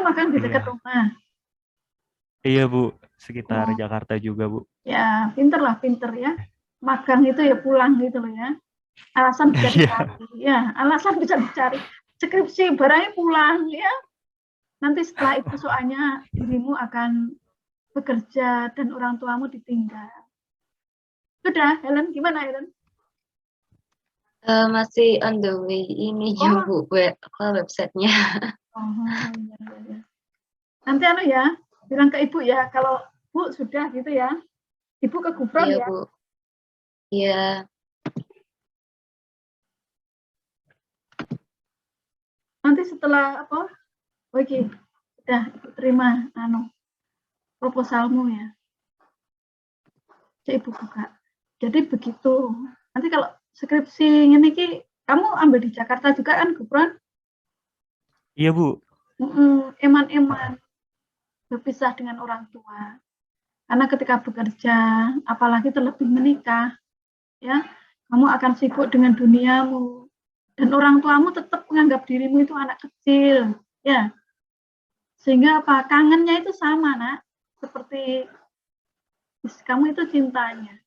magang di dekat Iya. rumah. Iya, Bu. Sekitar Oh, Jakarta juga, Bu. ya pinter lah, pinter ya. Magang itu ya pulang gitu loh ya. Alasan bisa Iya. dicari, ya alasan bisa dicari. Skripsi barangnya pulang ya. Nanti setelah itu soalnya dirimu akan bekerja dan orang tuamu ditinggal. Sudah, Helen, gimana Helen? Masih on the way ininya Oh, Bu, websitenya. oh ya, ya. Nanti anu ya, bilang ke ibu ya, kalau Bu sudah gitu ya, ibu ke Gufron Iya ya. Bu, iya. Nanti setelah apa? Oke, udah ibu terima anu proposalmu ya. Cek ibu buka. Jadi begitu. Nanti kalau skripsi ini ki, kamu ambil di Jakarta juga kan Gufron? Iya, Bu. Eman-eman berpisah dengan orang tua. Karena ketika bekerja, apalagi terlebih menikah, ya, kamu akan sibuk dengan duniamu. Dan orang tuamu tetap menganggap dirimu itu anak kecil, ya. Sehingga apa? Kangennya itu sama, Nak. Seperti kamu itu cintanya,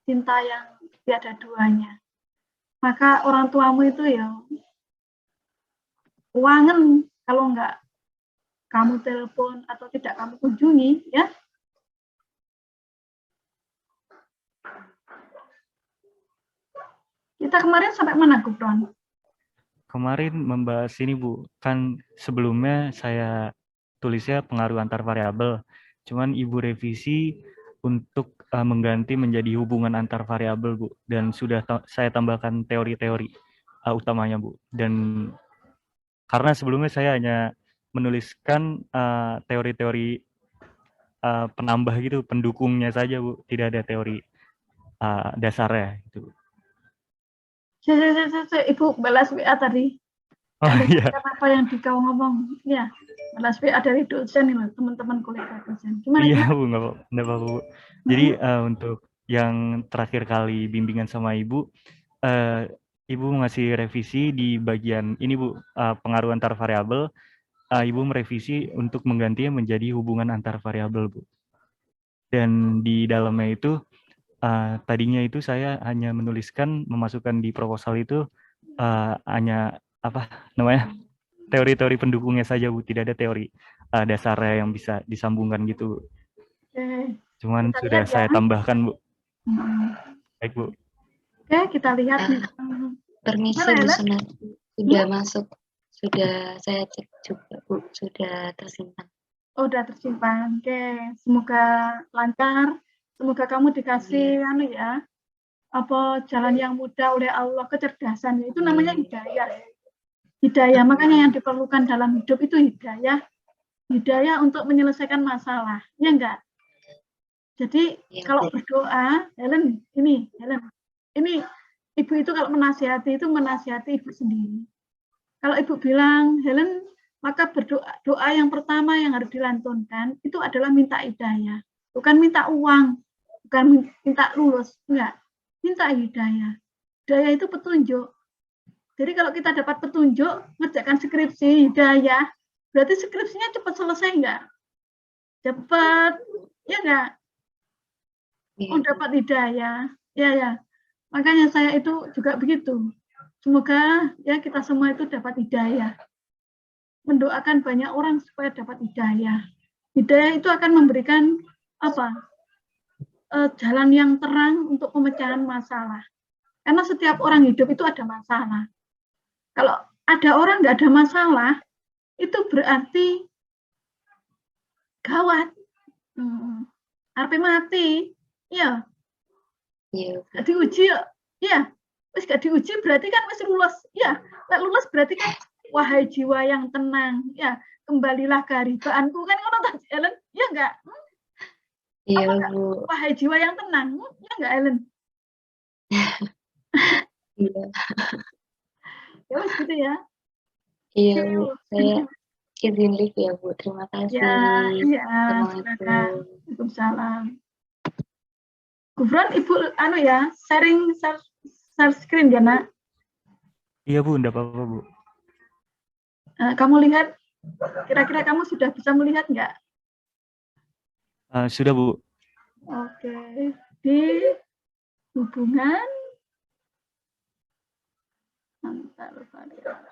cinta yang tiada duanya. Maka orang tuamu itu ya wangen kalau enggak kamu telepon atau tidak kamu kunjungi, ya. Kita kemarin sampai mana, Gufron? Kemarin membahas ini, Bu. Kan sebelumnya saya tulisnya pengaruh antar variabel. Cuman Ibu revisi untuk mengganti menjadi hubungan antar variabel, Bu. Dan sudah saya tambahkan teori-teori utamanya, Bu. Dan karena sebelumnya saya hanya menuliskan teori-teori penambah gitu, pendukungnya saja, Bu. Tidak ada teori dasarnya gitu. Ibu balas WA tadi. Oh iya. Apa yang kau ngomong? Ya, balas WA dari dosen ini, teman-teman kolega dosen. Gimana? Iya, Gimana? Bu, nggak apa-apa, Bu. Jadi untuk yang terakhir kali bimbingan sama Ibu, Ibu ngasih revisi di bagian ini, Bu, pengaruh antar variabel. Ibu merevisi untuk menggantinya menjadi hubungan antar variabel, Bu. Dan di dalamnya itu tadinya itu saya hanya menuliskan, memasukkan di proposal itu hanya apa namanya, teori-teori pendukungnya saja, Bu. Tidak ada teori dasarnya yang bisa disambungkan gitu. Oke, Cuman kita sudah lihat ya. saya tambahkan, Bu. Hmm. Baik, Bu. Oke, kita lihat. Permisi Mana, Bu Helen? Sunat, sudah masuk, sudah saya cek juga Bu, sudah tersimpan. Oh, udah tersimpan. Oke, semoga lancar. Semoga kamu dikasih anu ya, apa jalan yang mudah oleh Allah, kecerdasan. Itu namanya hidayah. Hidayah, makanya yang diperlukan dalam hidup itu hidayah. Hidayah untuk menyelesaikan masalah. Ya enggak? Jadi Ya, kalau berdoa, Helen, ini ibu itu kalau menasihati itu menasihati ibu sendiri. Kalau ibu bilang, Helen, maka berdoa, doa yang pertama yang harus dilantunkan itu adalah minta hidayah. Bukan minta uang, bukan minta lulus, enggak. Minta hidayah. Hidayah itu petunjuk. Jadi kalau kita dapat petunjuk, mengerjakan skripsi, hidayah, berarti skripsinya cepat selesai enggak? Cepat, ya enggak? Oh, dapat hidayah. Ya. Makanya saya itu juga begitu. Semoga ya kita semua itu dapat hidayah. Mendoakan banyak orang supaya dapat hidayah. Hidayah itu akan memberikan apa? Jalan yang terang untuk pemecahan masalah. Karena setiap orang hidup itu ada masalah. Kalau ada orang nggak ada masalah, itu berarti gawat. Harus mati. Ya. Gak diuji ya. Wis gak diuji berarti kan wis lulus. Ya, lulus berarti kan wahai jiwa yang tenang, ya, kembalilah ke haribaanku kan ngono ta, Ellen? Ya enggak? Iya, Bu. Wahai jiwa yang tenang, ya enggak, Ellen? Iya. Ya wis gitu ya. Iya, Bu. Saya izin live ya, Bu. Terima kasih. Ya, silakan. Waalaikumsalam. Gufron, Ibu anu ya, sharing share screen ya, Nak? Iya, Bu, enggak apa-apa, Bu. Kamu lihat Kira-kira kamu sudah bisa melihat nggak? Sudah, Bu. Oke, di hubungan antar variabel.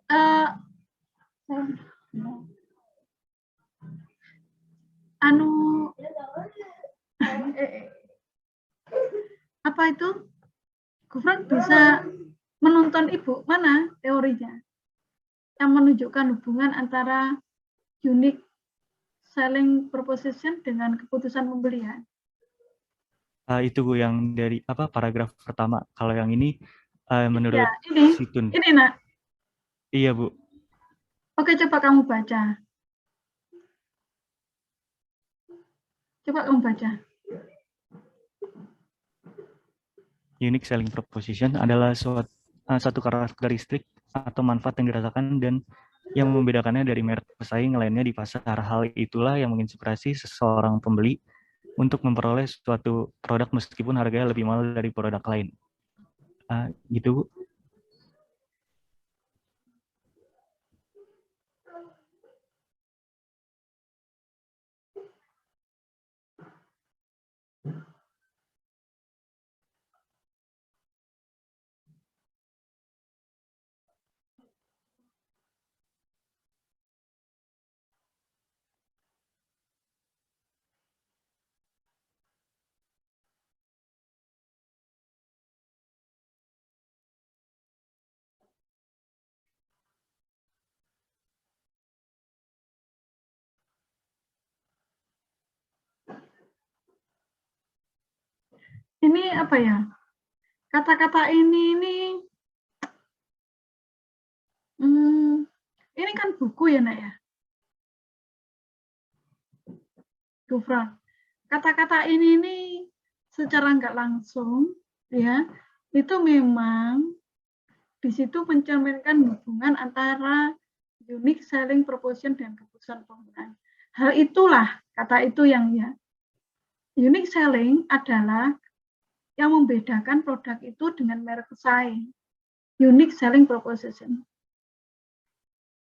Eh, anu apa itu? Gufron bisa menonton Ibu mana teorinya yang menunjukkan hubungan antara unique selling proposition dengan keputusan pembelian. Itu Bu yang dari apa paragraf pertama. Kalau yang ini menurut Ya, ini Situn. nak. Iya, Bu. Oke, coba kamu baca. Coba kamu baca. Unique selling proposition adalah satu karakteristik atau manfaat yang dirasakan dan yang membedakannya dari merek pesaing lainnya di pasar. Hal itulah yang menginspirasi seseorang pembeli untuk memperoleh suatu produk meskipun harganya lebih mahal dari produk lain. Gitu, Bu. Ini apa ya? Kata-kata ini kan buku ya, Nak ya? Gufron. Kata-kata ini secara nggak langsung ya, itu memang di situ mencerminkan hubungan antara unique selling proposition dan keputusan penggunaan. Hal itulah kata itu yang ya. Unique selling adalah yang membedakan produk itu dengan merek pesaing. Unique selling proposition.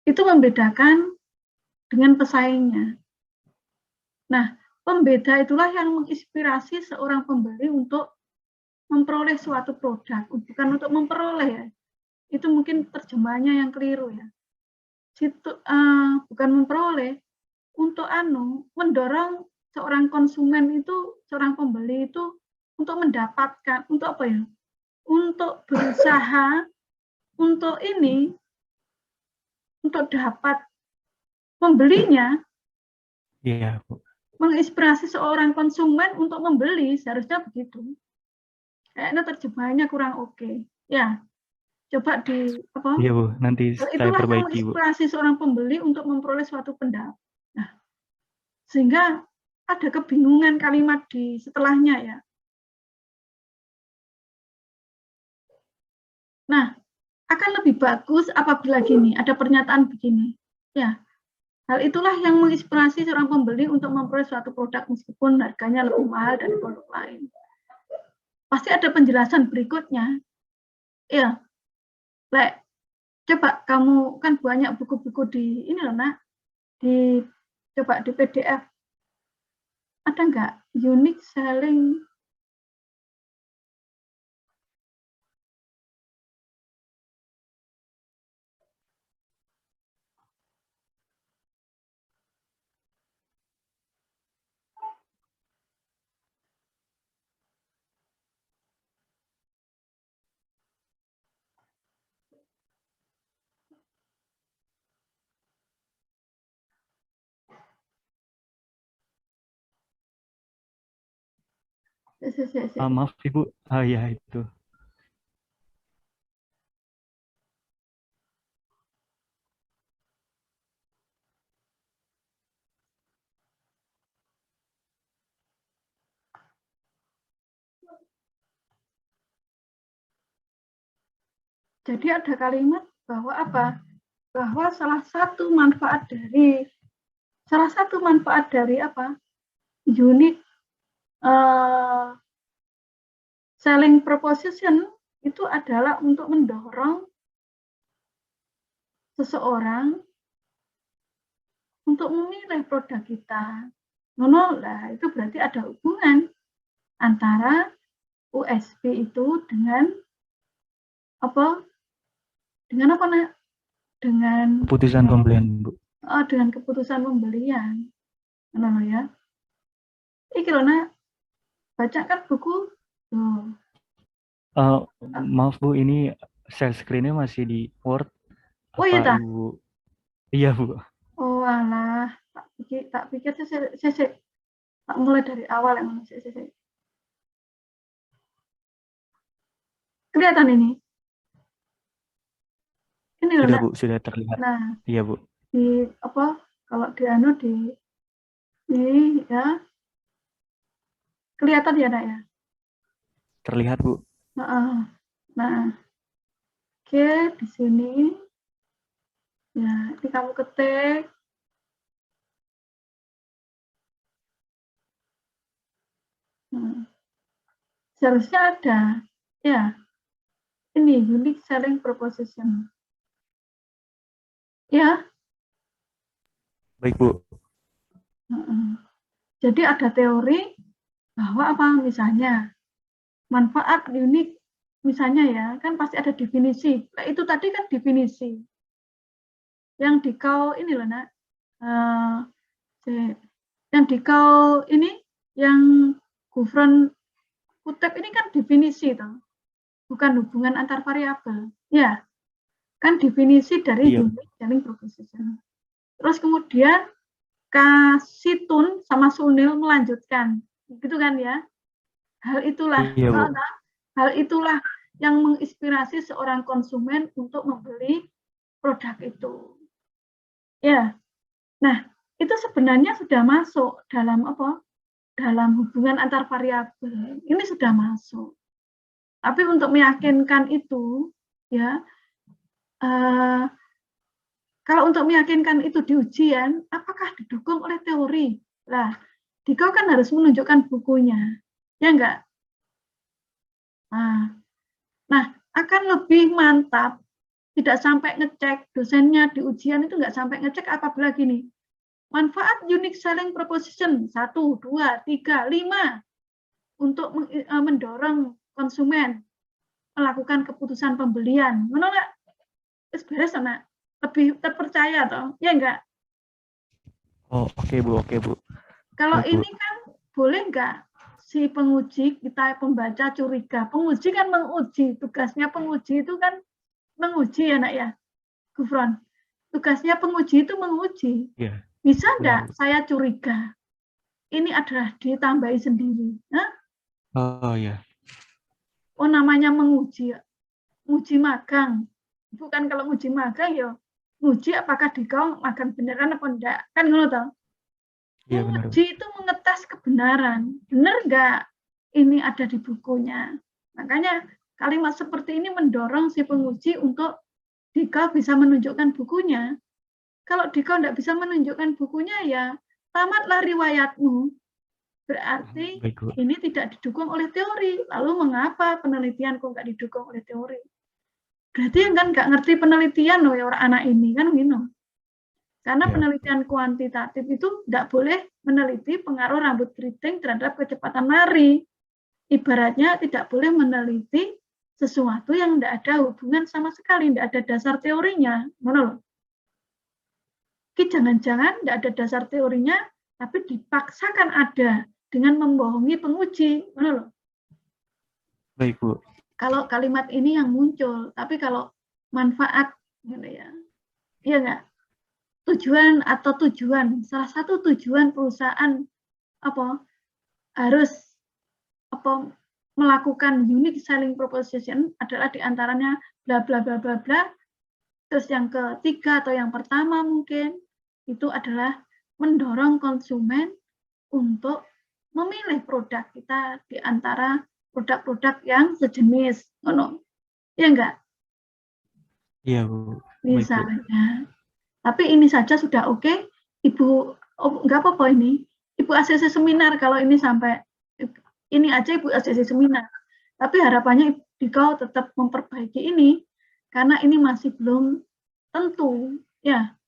Itu membedakan dengan pesaingnya. Nah, pembeda itulah yang menginspirasi seorang pembeli untuk memperoleh suatu produk, bukan untuk memperoleh ya. Itu mungkin terjemahnya yang keliru ya. Bukan memperoleh, untuk mendorong seorang konsumen itu, seorang pembeli itu untuk mendapatkan, untuk apa ya? Untuk berusaha untuk dapat membelinya. Iya, Bu. Menginspirasi seorang konsumen untuk membeli, seharusnya begitu. Kayaknya terjemahannya kurang oke. Ya, coba di apa? Iya, Bu. Nanti saya Itulah yang perbaiki, Bu. menginspirasi seorang pembeli untuk memperoleh suatu pendapat. Nah, sehingga ada kebingungan kalimat di setelahnya ya. Nah, akan lebih bagus apabila gini, ada pernyataan begini. Ya, hal itulah yang menginspirasi seorang pembeli untuk memperoleh suatu produk meskipun harganya lebih mahal dari produk lain. Pasti ada penjelasan berikutnya. Ya, coba kamu kan banyak buku-buku di ini loh, Nak. Coba di PDF. Ada nggak unique selling? Maaf Ibu. Ya itu. Jadi ada kalimat bahwa apa? Bahwa salah satu manfaat dari apa? Unique selling proposition itu adalah untuk mendorong seseorang untuk memilih produk kita. Lah, itu berarti ada hubungan antara USB itu dengan apa? Dengan apa, Nak? Dengan Keputusan pembelian, Bu. dengan keputusan pembelian. Mana ya? Iki lho, Nak. Baca kan buku. Maaf Bu, ini share screen-nya masih di Word. Oh iya, Apa Ibu? Iya Bu. Oh alah, tak pikir saya tak mulai dari awal yang saya. Kelihatan ini? Ini loh, Sudah Nak. Bu, sudah terlihat. Nah, Iya Bu. di apa? Kalau di ini ya kelihatan ya, Nak ya. Terlihat Bu. Nah, oke, di sini ya, ini kamu ketik. Seharusnya ada ya, ini unique selling proposition ya. Baik Bu. Jadi ada teori bahwa apa, misalnya manfaat unik, misalnya ya, kan pasti ada definisi. Nah, itu tadi kan definisi yang dikau ini loh, Nak. Yang dikau ini, yang Gufron kutip ini kan definisi toh, bukan hubungan antar variabel. Ya, kan definisi dari unique selling proposition. Terus kemudian Kasitun sama Sunil melanjutkan, gitu kan ya. Hal itulah yang menginspirasi seorang konsumen untuk membeli produk itu. Ya, nah itu sebenarnya sudah masuk dalam apa? Dalam hubungan antar variabel. Ini sudah masuk. Tapi untuk meyakinkan itu, ya, kalau untuk meyakinkan itu di ujian, apakah didukung oleh teori? Lah, Dikau kan harus menunjukkan bukunya, ya enggak? Nah, akan lebih mantap, tidak sampai ngecek, dosennya di ujian itu enggak sampai ngecek apabila gini, manfaat unique selling proposition 1, 2, 3, 5 untuk mendorong konsumen melakukan keputusan pembelian. Menolak, beres sama lebih terpercaya toh, ya enggak? Oh, oke Bu. Kalau Baik, Bu. ini kan boleh enggak si penguji, kita pembaca curiga. Penguji kan menguji, tugasnya penguji itu kan menguji ya, Nak ya. Gufron, tugasnya penguji itu menguji. Iya. Bisa enggak saya curiga ini adalah ditambahi sendiri? Hah? Oh iya. Oh namanya menguji, uji magang. Bukan kalau uji magang ya, uji apakah Dikau magang beneran apa enggak. Kan ngono toh? Iya benar. Menguji itu mengetes kebenaran. Benar enggak ini ada di bukunya. Makanya kalimat seperti ini mendorong si penguji untuk Dikau bisa menunjukkan bukunya. Kalau Dikau enggak bisa menunjukkan bukunya ya tamatlah riwayatmu. Berarti ini tidak didukung oleh teori. Lalu mengapa penelitian kok nggak didukung oleh teori? Berarti kan nggak ngerti penelitian loh ya orang anak ini kan gitu. Karena penelitian kuantitatif itu tidak boleh meneliti pengaruh rambut keriting terhadap kecepatan lari. Ibaratnya tidak boleh meneliti sesuatu yang tidak ada hubungan sama sekali, tidak ada dasar teorinya. Mana loh? Jangan-jangan tidak ada dasar teorinya, tapi dipaksakan ada dengan membohongi penguji. Mana loh? Baik, Bu. Kalau kalimat ini yang muncul, tapi kalau manfaat, gitu ya, iya nggak? Tujuan atau tujuan, salah satu tujuan perusahaan harus melakukan unique selling proposition adalah diantaranya bla bla bla bla bla. Terus yang ketiga atau yang pertama mungkin itu adalah mendorong konsumen untuk memilih produk kita di antara produk-produk yang sejenis, ya enggak? Iya, Bu. Baik, Bu. Misalnya. Tapi ini saja sudah oke, Ibu, enggak apa-apa ini. Ibu ACC seminar kalau ini sampai ini aja Ibu ACC seminar. Tapi harapannya Ibu tetap memperbaiki ini karena ini masih belum tentu, ya.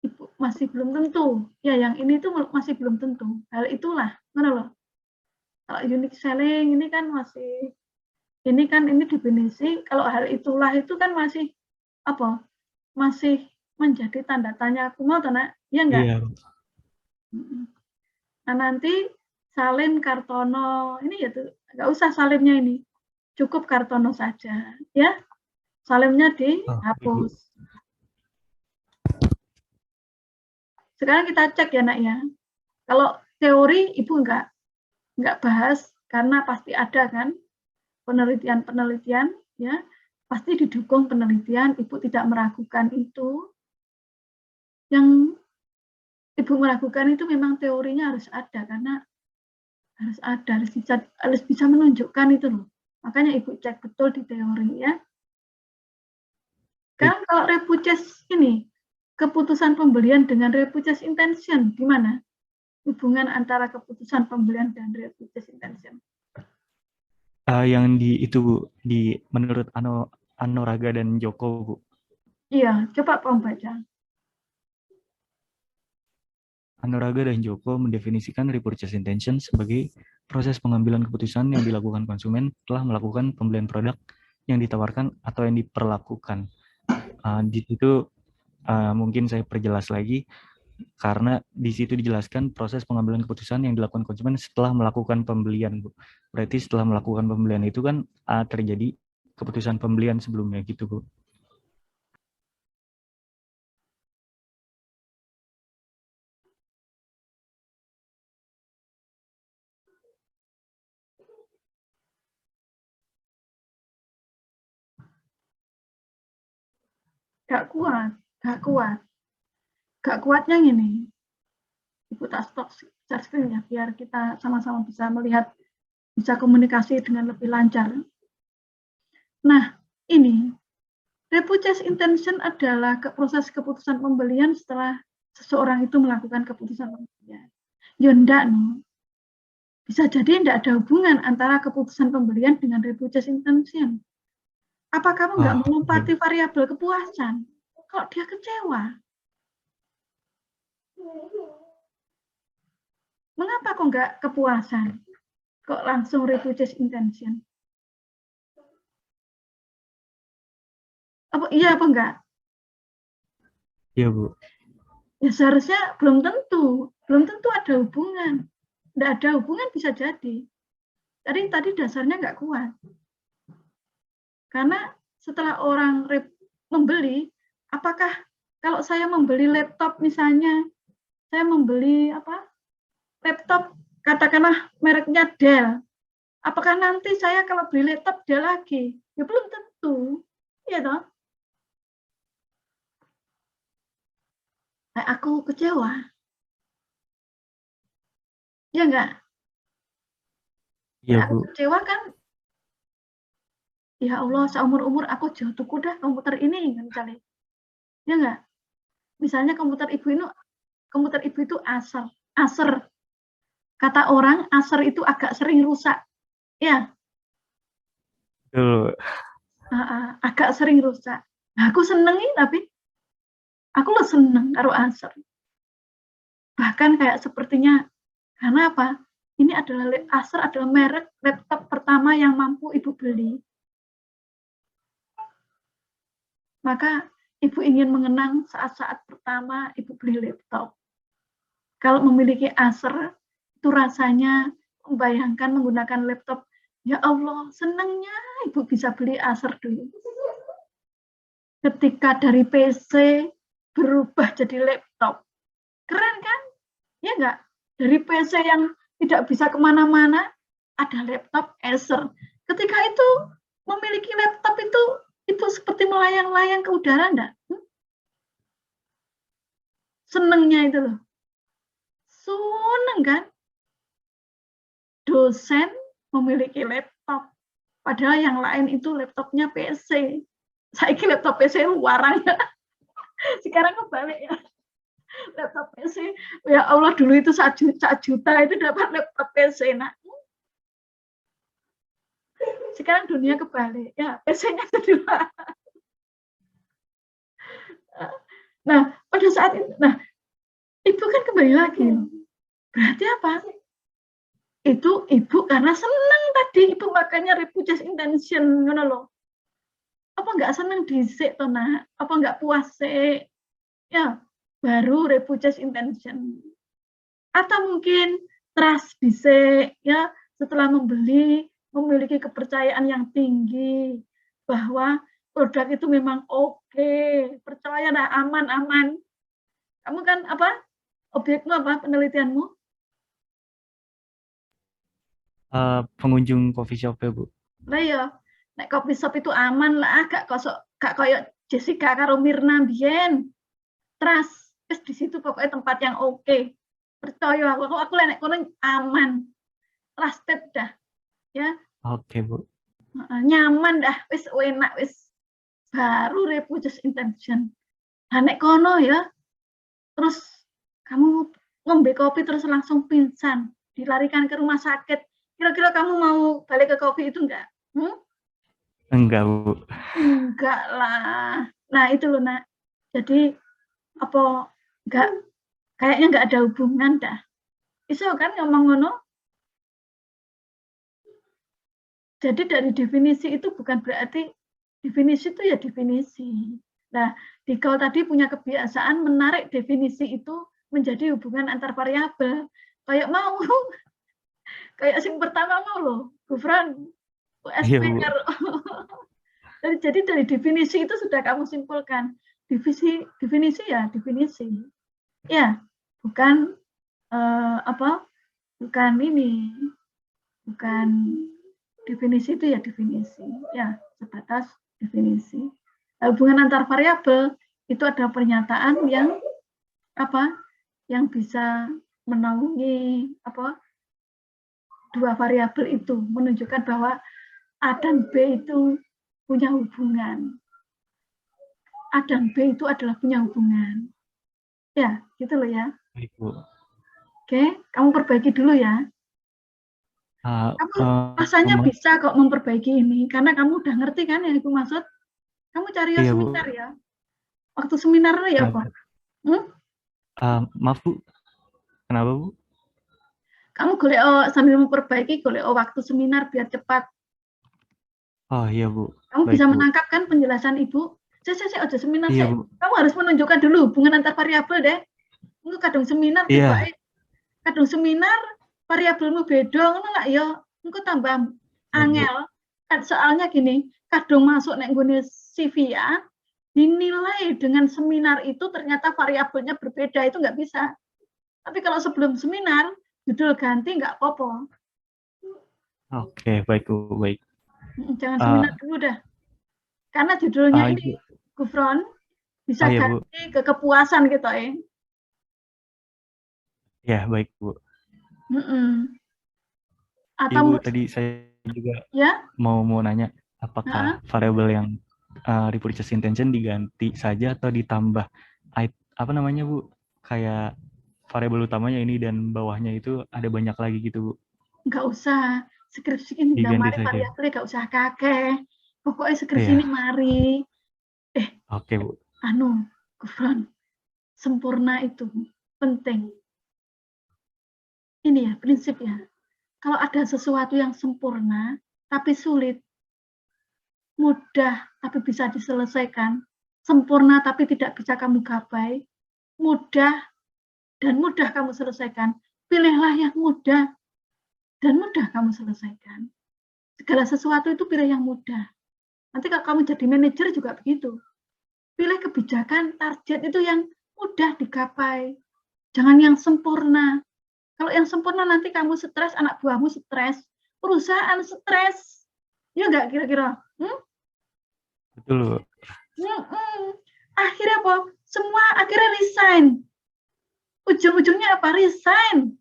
Ibu masih belum tentu. Ya, yang ini tuh masih belum tentu. Hal itulah, mana loh? Kalau unique selling ini kan masih ini definisi, kalau hal itulah itu kan masih apa? Masih menjadi tanda tanya aku mau Nak? Ya enggak? Iya. Nah, nanti Salim Kartono, ini ya tuh enggak usah Salimnya ini. Cukup Kartono saja, ya. Salimnya dihapus. Sekarang kita cek ya Nak ya. Kalau teori Ibu enggak bahas karena pasti ada kan penelitian-penelitian ya, pasti didukung penelitian, Ibu tidak meragukan itu. Yang Ibu meragukan itu memang teorinya harus ada karena harus bisa menunjukkan itu loh. Makanya Ibu cek betul di teori ya. Sekarang kalau repurchase ini keputusan pembelian dengan repurchase intention gimana? Hubungan antara keputusan pembelian dan repurchase intention. Yang di itu Bu, di menurut Anoraga dan Joko Bu. Iya, coba Om baca. Anoraga dan Joko mendefinisikan repurchase intention sebagai proses pengambilan keputusan yang dilakukan konsumen setelah melakukan pembelian produk yang ditawarkan atau yang diperlakukan. Di situ mungkin saya perjelas lagi karena di situ dijelaskan proses pengambilan keputusan yang dilakukan konsumen setelah melakukan pembelian, Bu. Berarti setelah melakukan pembelian itu kan terjadi keputusan pembelian sebelumnya gitu, Bu. Gak kuatnya gini. Ibu tak stop share screen ya, biar kita sama-sama bisa melihat, bisa komunikasi dengan lebih lancar. Nah, ini repurchase intention adalah proses keputusan pembelian setelah seseorang itu melakukan keputusan pembelian. Ya enggak, no. Bisa jadi tidak ada hubungan antara keputusan pembelian dengan repurchase intention. Apa kamu nggak melompati variabel kepuasan? Kalau dia kecewa, mengapa kok nggak kepuasan? Kok langsung repurchase intention? Iya apa enggak? Iya Bu. Ya seharusnya belum tentu ada hubungan. Tidak ada hubungan bisa jadi. Tadi dasarnya nggak kuat. Karena setelah orang membeli, apakah kalau saya membeli laptop misalnya, saya membeli laptop katakanlah mereknya Dell, apakah nanti saya kalau beli laptop Dell lagi? Ya belum tentu, ya toh. Nah, aku kecewa, ya enggak? Iya Nah, Bu. aku kecewa kan? Ya Allah, seumur-umur aku jauh tuku dah komputer ini misalnya. Ya enggak? Misalnya komputer ibu itu Acer. Kata orang Acer itu agak sering rusak. Ya. Agak sering rusak. Nah, aku senengin tapi aku lo seneng karo Acer. Bahkan kayak sepertinya karena apa? Ini adalah Acer adalah merek laptop pertama yang mampu ibu beli. Maka ibu ingin mengenang saat-saat pertama ibu beli laptop. Kalau memiliki Acer, itu rasanya membayangkan menggunakan laptop. Ya Allah, senangnya ibu bisa beli Acer dulu. Ketika dari PC berubah jadi laptop. Keren kan? Ya enggak? Dari PC yang tidak bisa kemana-mana, ada laptop Acer. Ketika itu memiliki laptop itu seperti melayang-layang ke udara enggak? Senengnya itu loh. Seneng kan? Dosen memiliki laptop. Padahal yang lain itu laptopnya PC. Saya kira laptop PC warangnya. Sekarang kebalik ya. Laptop PC. Ya Allah, dulu itu 1 juta itu dapat laptop PC. Nah, sekarang dunia kebalik. Ya, PC-nya jadi mahal. Nah, pada saat itu, ibu kan kembali lagi. Berarti apa? Itu ibu karena senang tadi, ibu makanya repudious intention, ngono loh. Apa nggak senang dhisik to, Nak? Apa nggak puas sih? Ya, baru repudious intention. Atau mungkin trust dhisik, ya, setelah membeli, memiliki kepercayaan yang tinggi bahwa produk itu memang oke, percaya dah, aman. Kamu kan apa? Objekmu apa penelitianmu? Pengunjung coffee shop ya, Bu. Lah ya, nek coffee shop itu aman lah, gak koyo Jessica karo Mirna biyen. Trust, wis di situ pokoknya tempat yang oke. Percaya aku nek kono aman. Trusted dah. Ya. Oke, Bu. Nyaman dah, wis enak wis. Baru repudious intention. Nah, nek kono ya, terus kamu ngombe kopi terus langsung pingsan, dilarikan ke rumah sakit. Kira-kira kamu mau balik ke kopi itu enggak? Enggak, Bu. Enggak lah. Nah, itu loh, Nak. Jadi apa enggak, kayaknya enggak ada hubungan dah. Iso kan ngomong ngono? Jadi dari definisi itu bukan berarti definisi itu ya definisi. Nah, Dikau tadi punya kebiasaan menarik definisi itu menjadi hubungan antar variabel. Kayak mau, kayak sing pertama mau loh, Gufran, Iya, Bu. Jadi dari definisi itu sudah kamu simpulkan. Definisi ya definisi. Ya, bukan bukan ini, bukan definisi itu ya definisi. Ya, sebatas definisi. Hubungan antar variabel itu ada pernyataan yang yang bisa menaungi dua variabel itu, menunjukkan bahwa A dan B itu punya hubungan. A dan B itu adalah punya hubungan. Ya, gitu loh ya. Baik, Bu. Oke, kamu perbaiki dulu ya. Kamu rasanya bisa kok memperbaiki ini, karena kamu udah ngerti kan yang Ibu maksud? Kamu cari iya, seminar Bu. Ya. Waktu seminar ya, Pak? Maaf, Bu. Kenapa, Bu? Kamu golek sambil memperbaiki, golek waktu seminar biar cepat. Oh iya, Bu. Kamu Baik, bisa Bu. menangkap kan penjelasan Ibu? Saya aja seminar Iya, Bu. Kamu harus menunjukkan dulu hubungan antar variabel deh. Engko kadung seminar Iya. Kadung seminar variabelmu beda ngono lak ya. Engko tambah angel. Soalnya gini, kadung masuk nek nggone CV ya, dinilai dengan seminar itu ternyata variabelnya berbeda, itu nggak bisa. Tapi kalau sebelum seminar, judul ganti nggak apa-apa. Oke, baik, Bu. Baik. Jangan seminar dulu dah. Karena judulnya ini, Gufron, bisa ganti ke kepuasan gitu ya. Ya, baik, Bu. Atau Ibu, tadi saya juga mau nanya, apakah variabel yang repudious intention diganti saja atau ditambah apa namanya, Bu? Kayak variabel utamanya ini dan bawahnya itu ada banyak lagi gitu, Bu? Enggak usah. Skripsi ini mari variabelnya enggak usah kakek. Pokoknya skripsi ini mari. Oke, Bu. Gufron, sempurna itu penting. Ini ya prinsipnya. Kalau ada sesuatu yang sempurna tapi sulit, mudah tapi bisa diselesaikan, sempurna tapi tidak bisa kamu gapai, mudah kamu selesaikan, pilihlah yang mudah dan mudah kamu selesaikan. Segala sesuatu itu pilih yang mudah. Nanti kalau kamu jadi manajer juga begitu. Pilih kebijakan, target itu yang mudah digapai. Jangan yang sempurna. Kalau yang sempurna nanti kamu stres, anak buahmu stres. perusahaan stres. Ya nggak kira-kira? Betul, Bu. Akhirnya apa? Semua akhirnya resign. Ujung-ujungnya apa? Resign.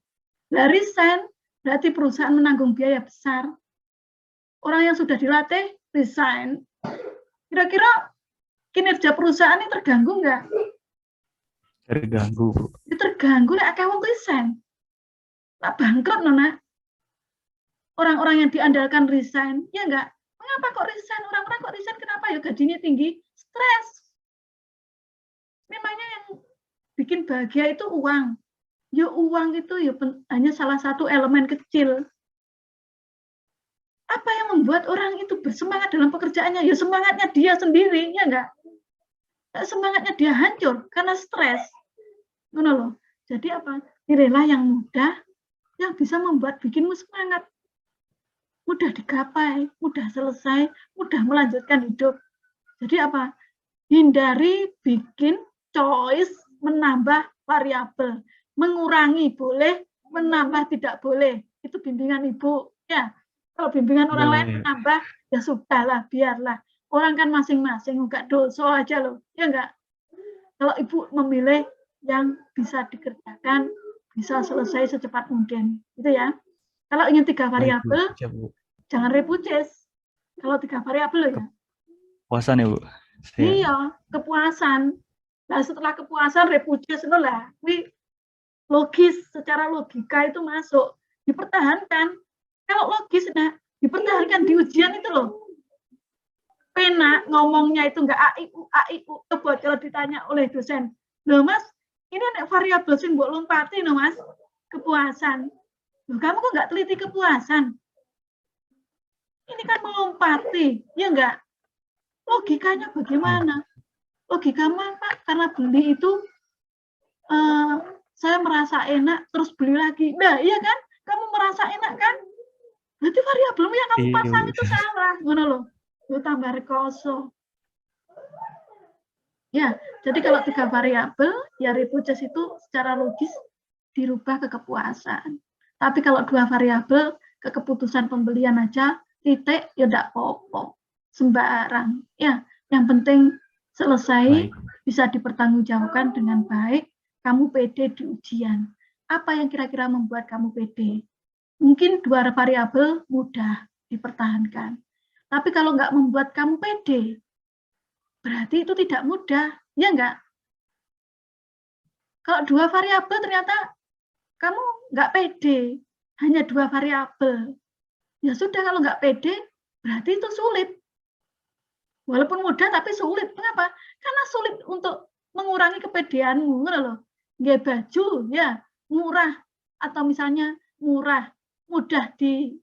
Nah, resign berarti perusahaan menanggung biaya besar. Orang yang sudah dilatih resign. Kira-kira kinerja perusahaan ini terganggu nggak? Terganggu, Bu. Terganggu nek akeh wong resign. Tak bangkrut nona. Orang-orang yang diandalkan resign, ya enggak? Mengapa kok resign? Orang-orang kok resign? Kenapa? Ya gajinya tinggi, stres. Memangnya yang bikin bahagia itu uang. Ya uang itu ya hanya salah satu elemen kecil. Apa yang membuat orang itu bersemangat dalam pekerjaannya? Ya semangatnya dia sendiri, ya enggak? Semangatnya dia hancur karena stres. Ngono loh. Jadi apa? Pilihlah yang mudah, yang bisa membuat bikinmu semangat. Mudah digapai, mudah selesai, mudah melanjutkan hidup. Jadi apa? Hindari bikin choice menambah variabel. Mengurangi boleh, menambah tidak boleh. Itu bimbingan Ibu. Ya, kalau bimbingan orang lain menambah, ya sudahlah, biarlah. Orang kan masing-masing, enggak dosa aja loh. Ya enggak? Kalau Ibu memilih yang bisa dikerjakan, bisa selesai secepat mungkin. Itu ya. Kalau ingin 3 variabel, jangan repuces. Kalau 3 variabel ya. Kepuasan ya, Bu? Iya, kepuasan. Nah, setelah kepuasan, repuces itu lah. Ini logis, secara logika itu masuk. Dipertahankan. Kalau logis, nah, dipertahankan di ujian itu loh. Pena ngomongnya itu enggak AIU. Coba kalau ditanya oleh dosen. Loh mas, ini ada variabel sih mbok lompati no mas. Kepuasan. Loh, kamu kok nggak teliti kepuasan? Ini kan melompati, ya enggak? Logikanya bagaimana? Logika apa? Karena beli itu saya merasa enak, terus beli lagi. Nah, iya kan? Kamu merasa enak kan? Berarti variabelmu yang kamu pasang itu salah. Ngono loh. Lu tambah rekoso. Ya, jadi kalau 3 variabel, ya repuces itu secara logis dirubah ke kepuasan. Tapi kalau 2 variabel, ke keputusan pembelian aja, titik, ya enggak apa-apa. Sembarang. Ya, yang penting selesai, bisa dipertanggungjawabkan dengan baik, kamu pede di ujian. Apa yang kira-kira membuat kamu pede? Mungkin 2 variabel mudah dipertahankan. Tapi kalau nggak membuat kamu pede, berarti itu tidak mudah, ya enggak? Kalau 2 variabel ternyata kamu nggak pede, hanya 2 variabel. Ya sudah, kalau nggak pede, berarti itu sulit. Walaupun mudah, tapi sulit. Kenapa? Karena sulit untuk mengurangi kepedeanmu. Loh. Nggak baju, ya murah. Atau misalnya murah, mudah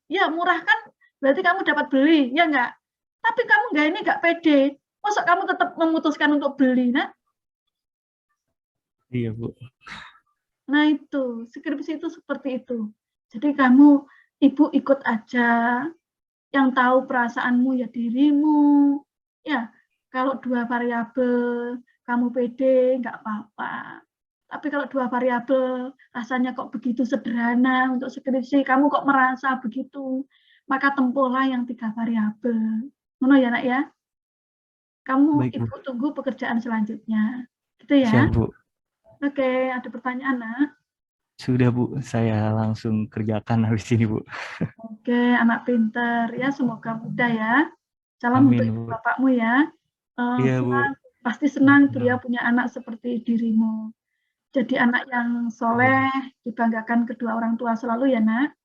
ya murah kan berarti kamu dapat beli, ya enggak? Tapi kamu nggak pede. Masa kamu tetap memutuskan untuk beli, nak? Iya, Bu. Nah itu, skripsi itu seperti itu. Jadi kamu, Ibu ikut aja. Yang tahu perasaanmu ya dirimu. Ya, kalau 2 variabel, kamu pede, nggak apa-apa. Tapi kalau 2 variabel, rasanya kok begitu sederhana untuk skripsi, kamu kok merasa begitu, maka tempuhlah yang 3 variabel. Ngono ya, nak ya? Kamu, Baik, Bu. Ibu tunggu pekerjaan selanjutnya. Gitu ya? Siap, Bu. Oke, ada pertanyaan, nak? Sudah, Bu. Saya langsung kerjakan habis ini, Bu. Oke, anak pinter. Ya, semoga mudah ya. Salam Amin, untuk ibu Bu. bapakmu ya. Iya, Bu. Pasti senang beliau punya anak seperti dirimu. Jadi anak yang soleh, dibanggakan kedua orang tua selalu ya, nak.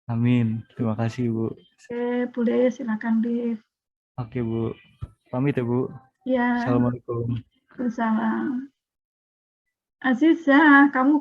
Amin. Terima kasih, Bu. Oke, boleh silakan, Liv. Oke, Bu. Pamit ya, Bu. Ya. Assalamualaikum. Waalaikumsalam. Aziza, kamu